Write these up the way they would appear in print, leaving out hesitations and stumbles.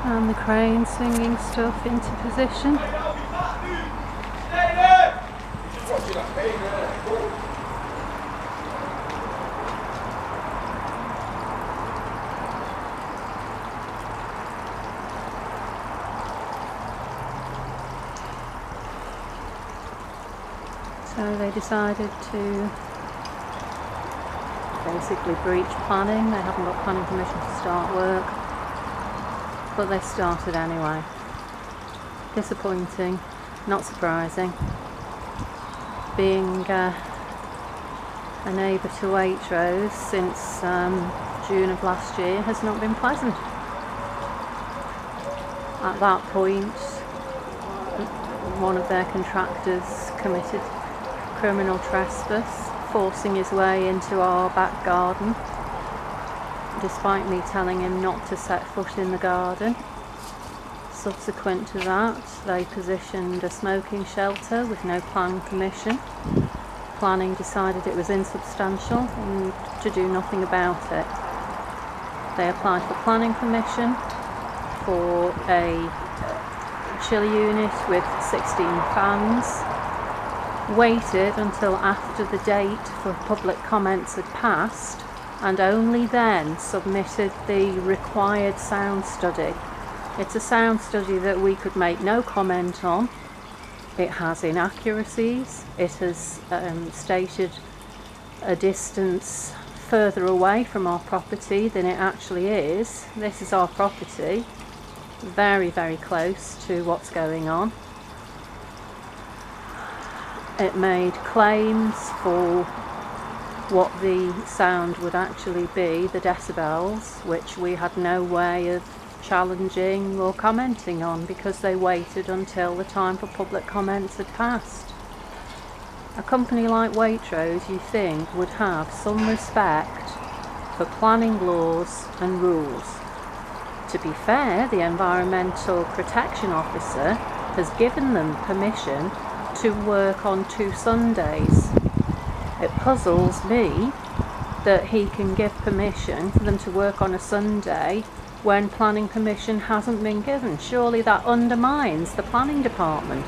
And the crane swinging stuff into position. So they decided to basically breach planning. They haven't got planning permission to start work, but they started anyway. Disappointing, not surprising. Being a neighbour to Waitrose since June of last year has not been pleasant. At that point, one of their contractors committed criminal trespass, forcing his way into our back garden, despite me telling him not to set foot in the garden. Subsequent to that, they positioned a smoking shelter with no planning permission. Planning decided it was insubstantial and to do nothing about it. They applied for planning permission for a chiller unit with 16 fans, waited until after the date for public comments had passed, and only then submitted the required sound study. It's a sound study that we could make no comment on. It has inaccuracies. It has stated a distance further away from our property than it actually is. This is our property, very, very close to what's going on. It made claims for what the sound would actually be, the decibels, which we had no way of challenging or commenting on because they waited until the time for public comments had passed. A company like Waitrose, you think, would have some respect for planning laws and rules. To be fair, the Environmental Protection Officer has given them permission to work on 2 Sundays. It puzzles me that he can give permission for them to work on a Sunday when planning permission hasn't been given. Surely that undermines the planning department.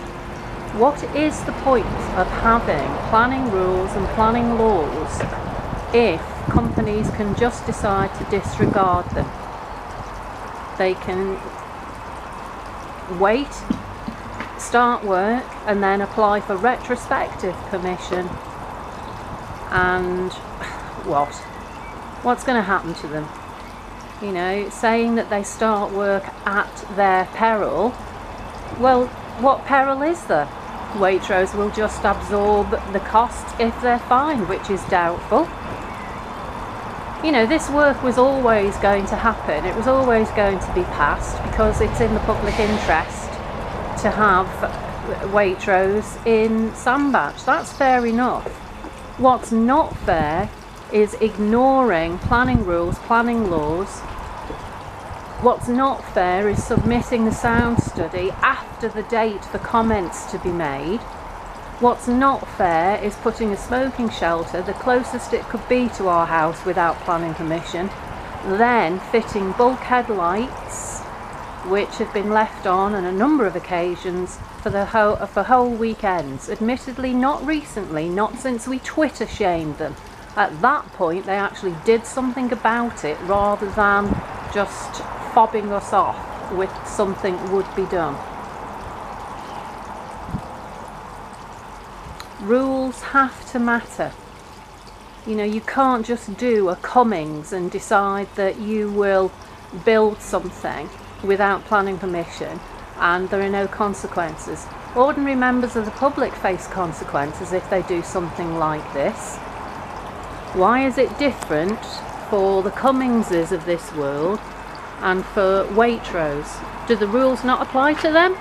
What is the point of having planning rules and planning laws if companies can just decide to disregard them? They can wait, start work, and then apply for retrospective permission. And what's going to happen to them? You know, saying that they start work at their peril. Well, what peril is there? Waitrose will just absorb the cost if they're fined, which is doubtful. You know, this work was always going to happen. It was always going to be passed because it's in the public interest to have Waitrose in Sandbach. That's fair enough. What's not fair is ignoring planning rules, planning laws. What's not fair is submitting the sound study after the date for comments to be made. What's not fair is putting a smoking shelter the closest it could be to our house without planning permission, then fitting bulkhead lights, which have been left on a number of occasions for whole weekends. Admittedly, not recently, not since we Twitter shamed them. At that point, they actually did something about it rather than just fobbing us off with something would be done. Rules have to matter. You know, you can't just do a Cummings and decide that you will build something without planning permission and there are no consequences. Ordinary members of the public face consequences if they do something like this. Why is it different for the Cummingses of this world and for Waitrose? Do the rules not apply to them?